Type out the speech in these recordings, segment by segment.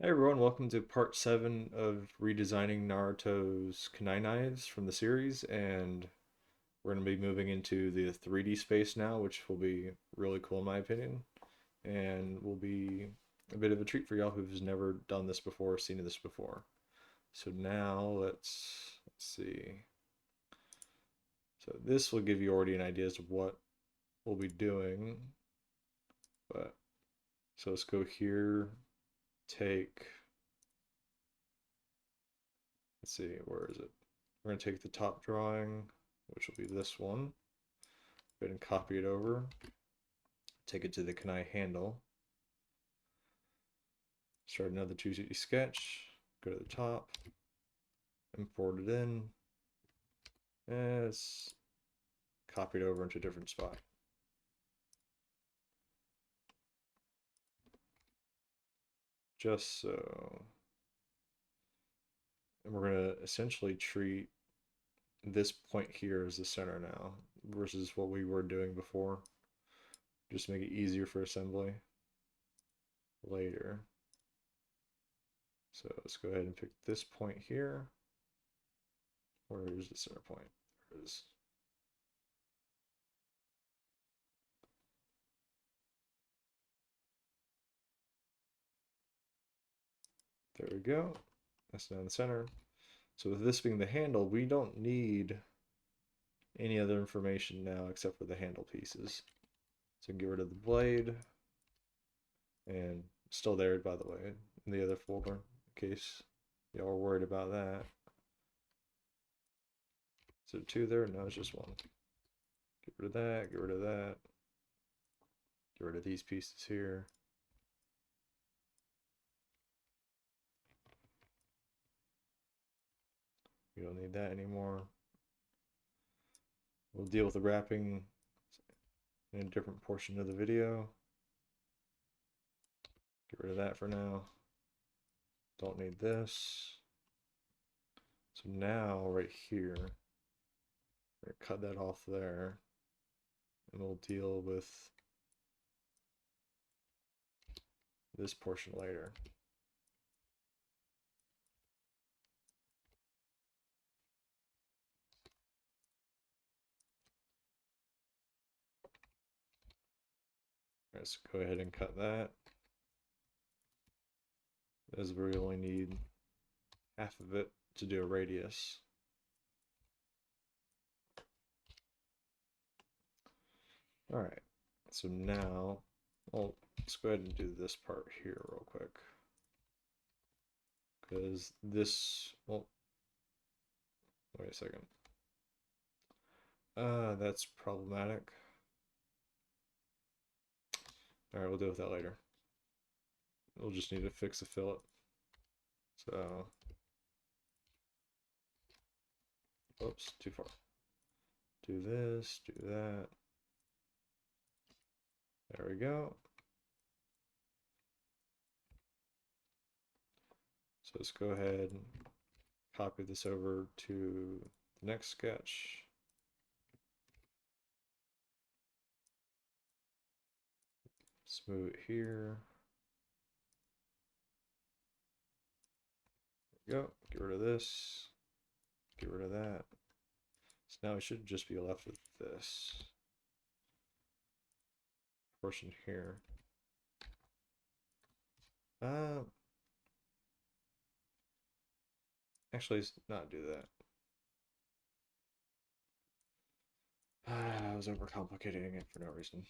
Hey everyone, welcome to part 7 of redesigning Naruto's Kunai knives from the series, and we're going to be moving into the 3D space now, which will be really cool in my opinion, and will be a bit of a treat for y'all who's never done this before, seen this before. So now let's see. So this will give you already an idea as to what we'll be doing, but so let's go here, take, let's see, where is it? We're going to take the top drawing, which will be this one. Go ahead and copy it over. Take it to the Kunai handle. Start another 2D sketch. Go to the top. Import it in. And it's copied over into a different spot. Just so. And we're going to essentially treat this point here as the center now versus what we were doing before. Just make it easier for assembly later. So let's go ahead and pick this point here. Where is the center point? There it is. There we go. That's now in the center. So with this being the handle, we don't need any other information now except for the handle pieces. So get rid of the blade, and still there, by the way, in the other folder, in case y'all are worried about that. So two there? No, it's just one. Get rid of that, get rid of that. Get rid of these pieces here. We don't need that anymore. We'll deal with the wrapping in a different portion of the video. Get rid of that for now. Don't need this. So now, right here, we're going to cut that off there. And we'll deal with this portion later. Let's go ahead and cut that, as we only need half of it to do a radius. All right, so now, well, let's go ahead and do this part here real quick. Because this, well, wait a second. That's problematic. All right, we'll deal with that later. We'll just need to fix a fillet. So, oops, too far. Do this, do that. There we go. So let's go ahead and copy this over to the next sketch. Let's move it here. There we go. Get rid of this. Get rid of that. So now we should just be left with this portion here. Actually, let's not do that. I was overcomplicating it for no reason.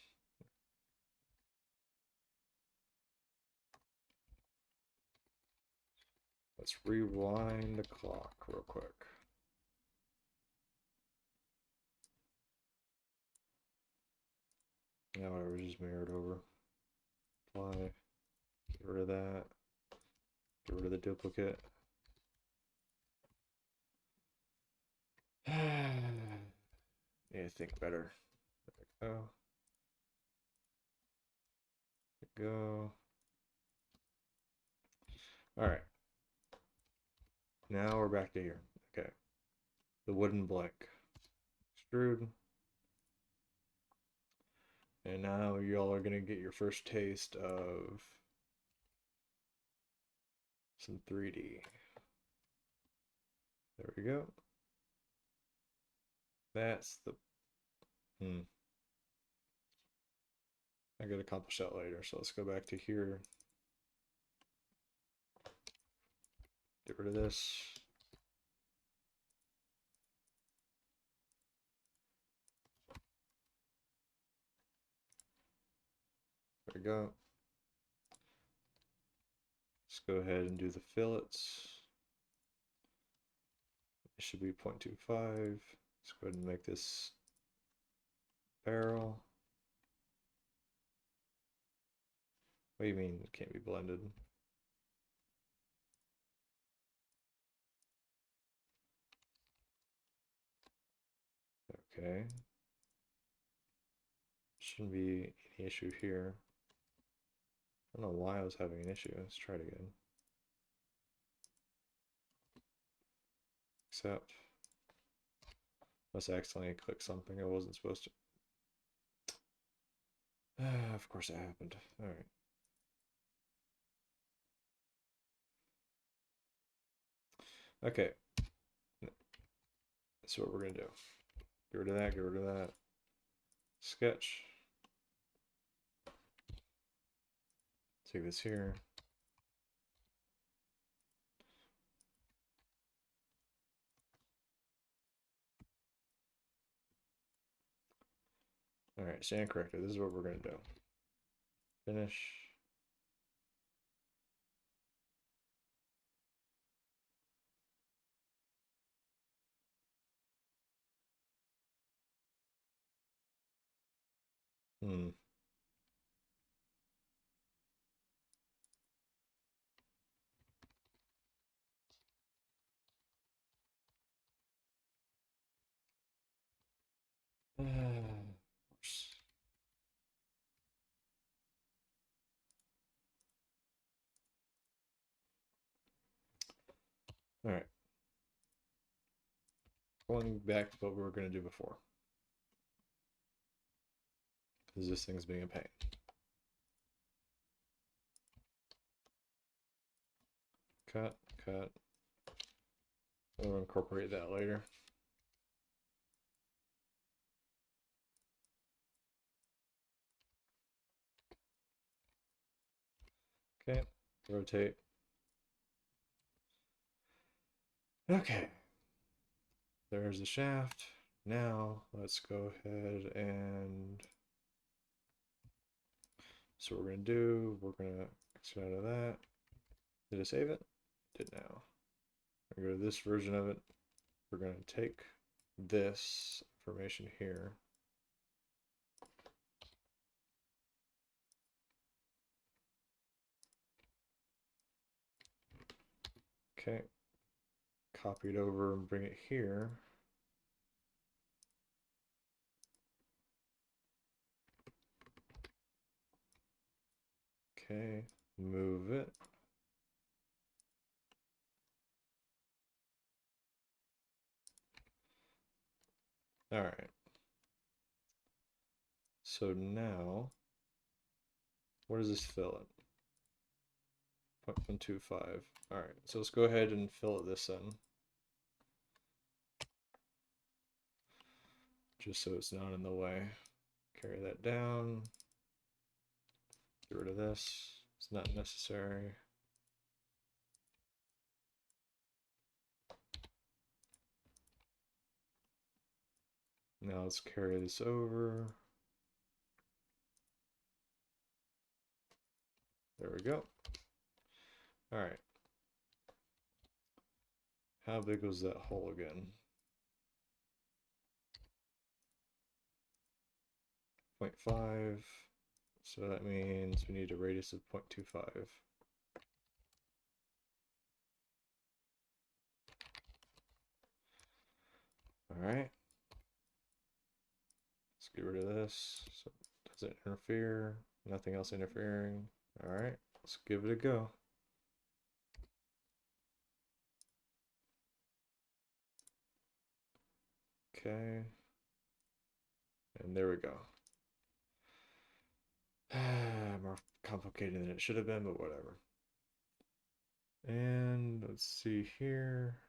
Let's rewind the clock real quick. Now whatever, just mirrored over. Apply. Get rid of that. Get rid of the duplicate. Need to think better. There we go. There we go. All right. Now we're back to here. Okay. The wooden blank. Extrude. And now y'all are going to get your first taste of some 3D. There we go. That's the I gotta accomplish that later, so let's go back to here. Get rid of this. There we go. Let's go ahead and do the fillets. It should be 0.25. Let's go ahead and make this barrel. What do you mean it can't be blended? Okay. Shouldn't be any issue here. I don't know why I was having an issue. Let's try it again. Accept. Must accidentally click something I wasn't supposed to. Of course it happened. Alright. Okay. That's what we're going to do. Get rid of that, get rid of that. Sketch. Take this here. Alright, stand corrected. This is what we're going to do. Finish. Alright. Going back to what we were going to do before. Because this thing's being a pain. Cut, cut. We'll incorporate that later. Okay, rotate. Okay, there's the shaft. Now let's go ahead and so what we're gonna do, we're gonna exit out of that. Did I save it? Did now. I'm gonna go to this version of it. We're gonna take this information here. Okay, copy it over and bring it here. Okay, move it. All right. So now, what does this fill it? 0.125. All right, so let's go ahead and fill this in. Just so it's not in the way. Carry that down. Get rid of this. It's not necessary. Now let's carry this over. There we go. All right. How big was that hole again? 0.5. So that means we need a radius of 0.25. All right. Let's get rid of this. So it doesn't interfere. Nothing else interfering. All right. Let's give it a go. Okay. And there we go. More complicated than it should have been, but whatever. And let's see here.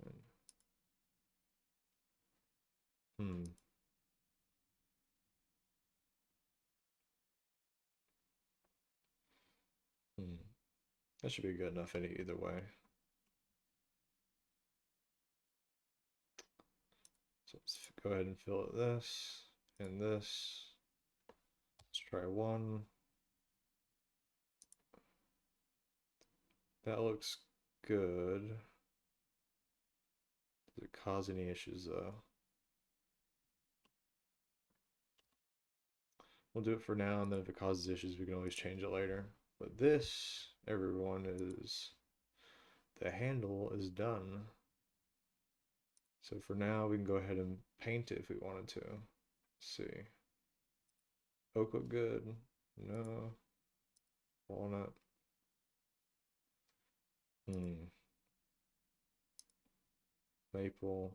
10. Hmm. Hmm. That should be good enough either way. So let's go ahead and fill it this and this. Let's try one. That looks good. Does it cause any issues though? We'll do it for now, and then if it causes issues, we can always change it later. But this, everyone, is the handle is done. So for now, we can go ahead and paint it if we wanted to. Let's see. Oak look good. No. Walnut. Maple.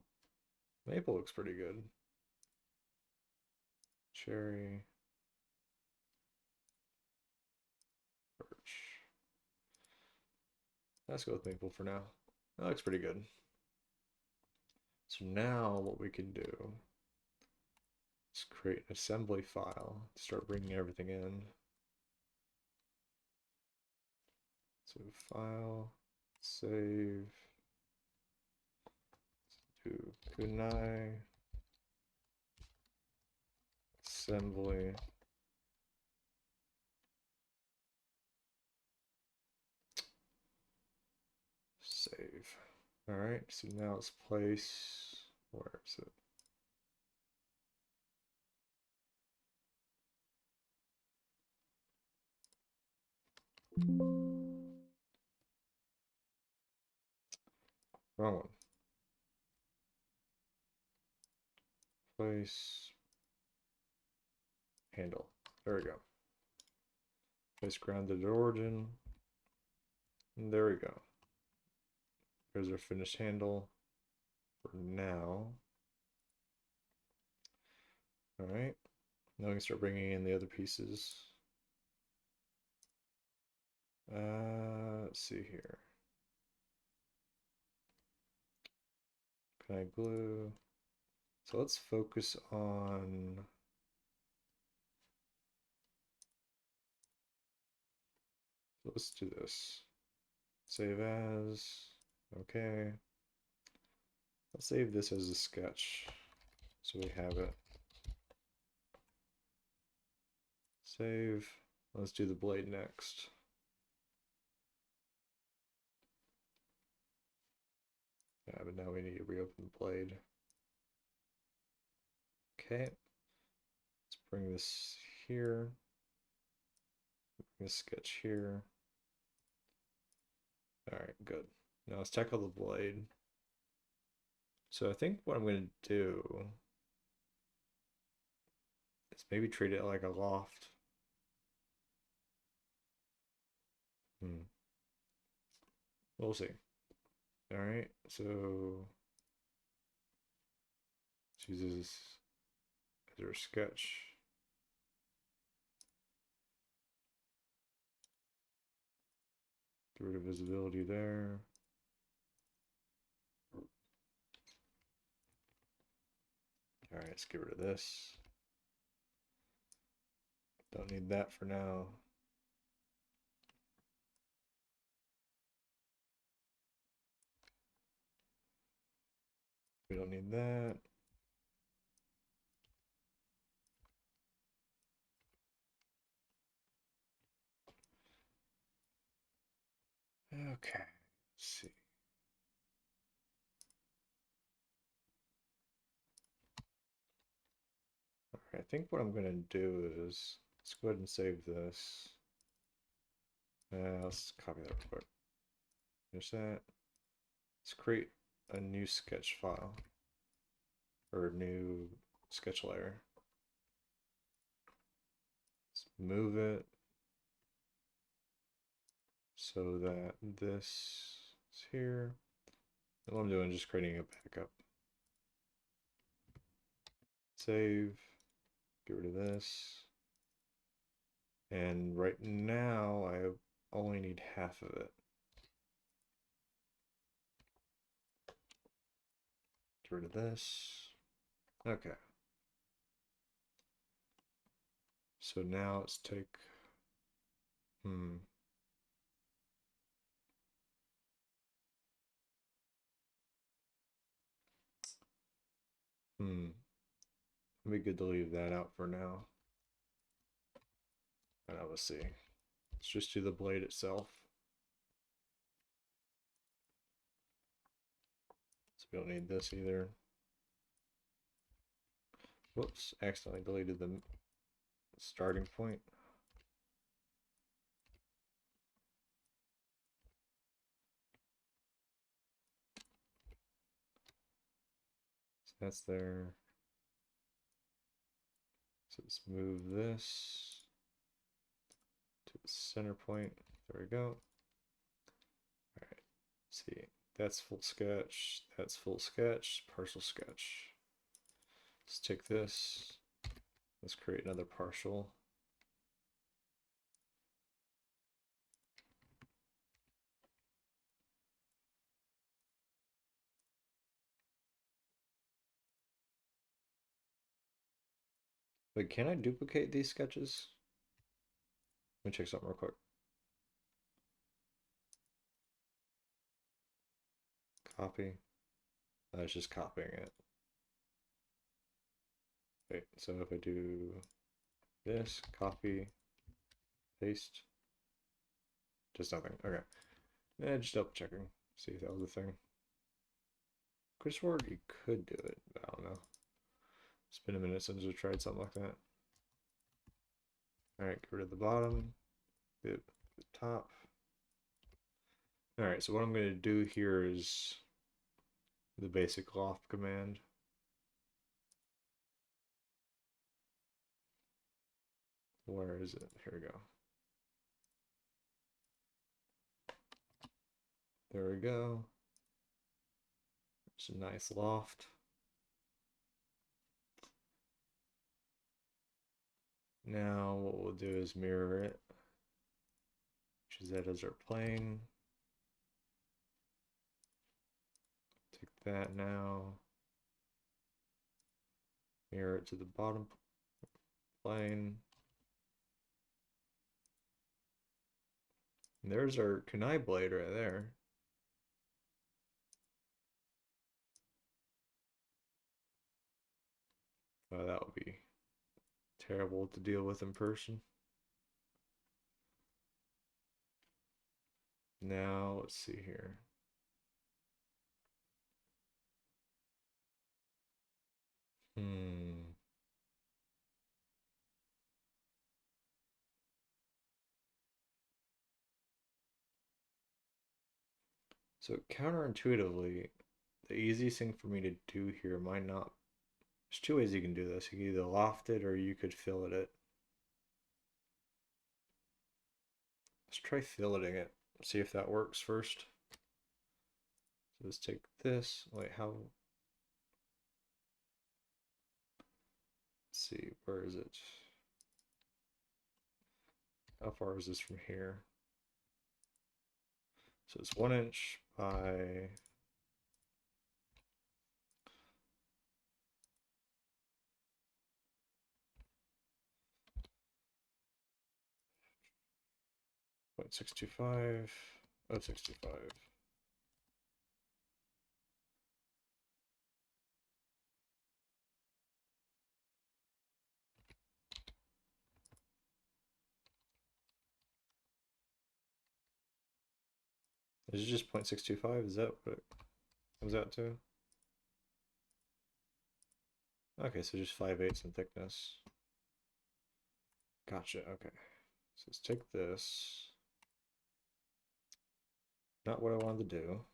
Maple looks pretty good. Cherry. Birch. Let's go with maple for now. That looks pretty good. So now what we can do is create an assembly file to start bringing everything in. So file, save, do Kunai, assembly, save. All right, so now it's place, where is it? Wrong one. Place, handle. There we go. Place grounded origin. And there we go. There's our finished handle for now. All right. Now we can start bringing in the other pieces. Let's see here. Can I glue? So let's focus on let's do this. Save as. Okay. Let's save this as a sketch so we have it. Save. Let's do the blade next. Yeah, but now we need to reopen the blade. Okay. Let's bring this here. Bring this sketch here. Alright, good. Now let's tackle the blade. So I think what I'm going to do is maybe treat it like a loft. We'll see. Alright, so let's use this as our sketch. Get rid of visibility there. Alright, let's get rid of this. Don't need that for now. We don't need that. Okay, let's see. Alright, I think what I'm gonna do is let's go ahead and save this. Let's copy that real quick. Finish that. Let's create a new sketch file or new sketch layer. Let's move it so that this is here. And what I'm doing is just creating a backup. Save, get rid of this. And right now I only only need half of it. Get rid of this. Okay. So now let's take, It'd be good to leave that out for now. And let's see. Let's just do the blade itself. So we don't need this either. Whoops, accidentally deleted the starting point. So that's there. So let's move this to the center point. There we go. All right, see, that's full sketch, that's full sketch, partial sketch. Let's take this, let's create another partial. Wait, can I duplicate these sketches? Let me check something real quick. Copy. I was just copying it. Wait, so if I do this, copy, paste, just nothing. Okay. Just double checking. See if that was a thing. Could have sworn you could do it, but I don't know. It's been a minute since I tried something like that. Alright, get rid of the bottom, the top. Alright, so what I'm going to do here is the basic loft command. Where is it? Here we go. There we go. It's a nice loft. Now what we'll do is mirror it. Choose that as our plane. Take that now. Mirror it to the bottom plane. And there's our kunai blade right there. Oh, that would be terrible to deal with in person. Now, let's see here. So counterintuitively, the easiest thing for me to do here might not. There's two ways you can do this. You can either loft it or you could fillet it. Let's try filleting it. See if that works first. So let's take this. Wait, how? Let's see, where is it? How far is this from here? So it's 1 inch by 0.625. Oh, 65. Is it just 0.625? Is that what it comes out to? Okay, so just 5/8 in thickness. Gotcha, okay. So let's take this. Not what I wanted to do.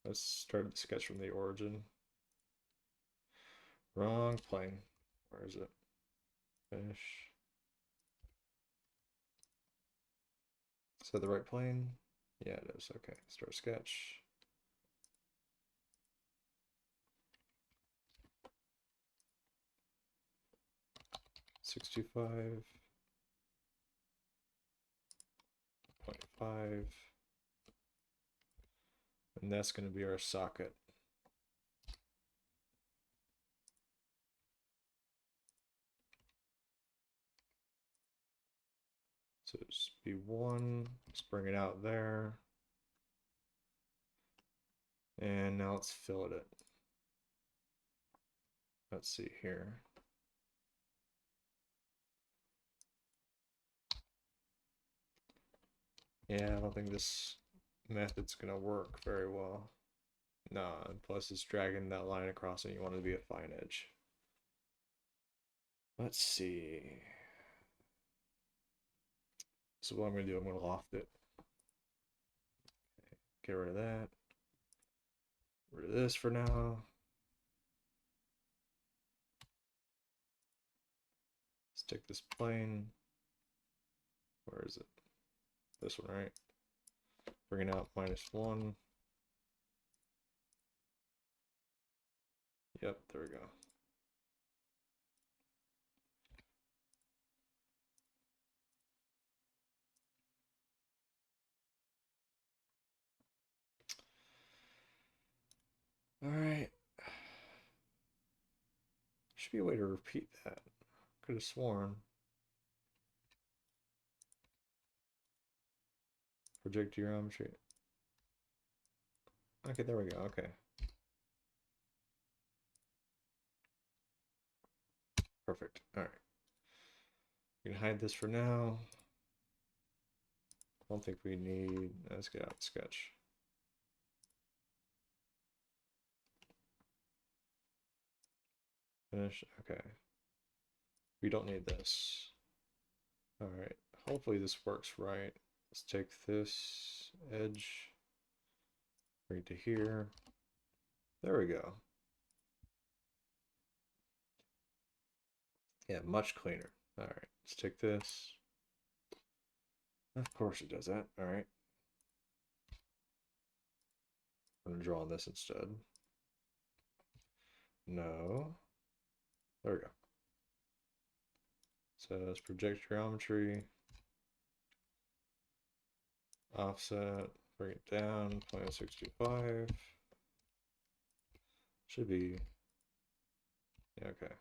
Let's start the sketch from the origin. Wrong plane. Where is it? Finish. Is that the right plane? Yeah, it is. Okay, start sketch. $65. 5. And that's going to be our socket. So just be 1. Let's bring it out there. And now let's fillet it. Let's see here. Yeah, I don't think this method's gonna work very well. Nah, and plus it's dragging that line across and you want it to be a fine edge. Let's see. So what I'm gonna do, I'm gonna loft it. Get rid of that. Rid of this for now. Let's take this plane. Where is it? This one, right? Bring it out -1. Yep, there we go. All right. Should be a way to repeat that. Could have sworn. Project geometry. Okay, there we go. Okay. Perfect. All right. You can hide this for now. I don't think we need. Let's get out the sketch. Finish. Okay. We don't need this. All right. Hopefully this works right. Let's take this edge, bring it to here. There we go. Yeah, much cleaner. All right. Let's take this. Of course it does that. All right. I'm gonna draw on this instead. No. There we go. So let's project geometry. Offset. Bring it down. 0.625. Should be. Yeah, okay.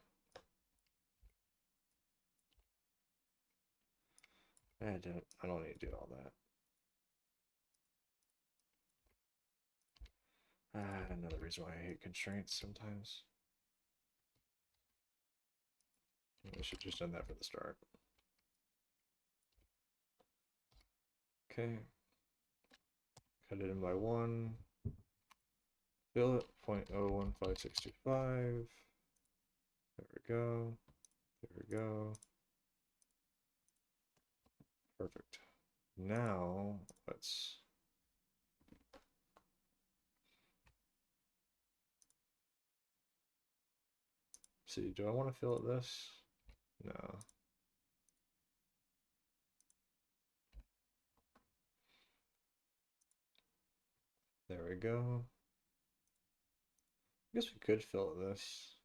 I don't need to do all that. Another reason why I hate constraints sometimes. I should have just done that from the start. Okay. Cut it in by 1. Fill it 0.015625. There we go. There we go. Perfect. Now let's see. Do I want to fill it this? No. There we go. I guess we could fill it this.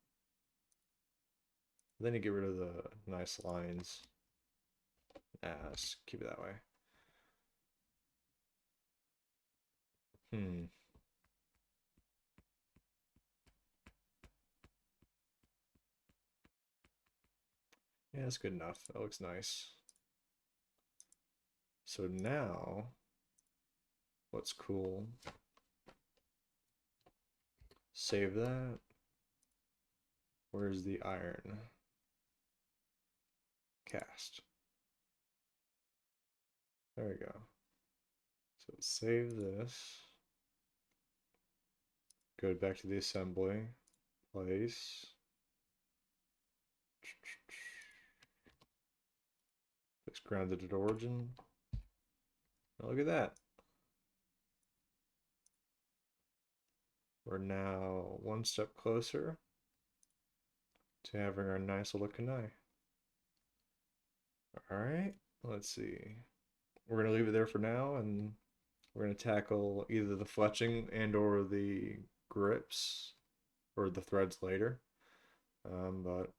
Then you get rid of the nice lines. Let's keep it that way. Yeah, that's good enough. That looks nice. So now, what's cool? Save that. Where's the iron? Cast. There we go. So save this. Go back to the assembly. Place. It's grounded at origin. Now look at that. We're now one step closer to having our nice little kunai. All right, let's see. We're gonna leave it there for now, and we're gonna tackle either the fletching and or the grips or the threads later. But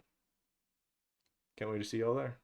can't wait to see y'all there.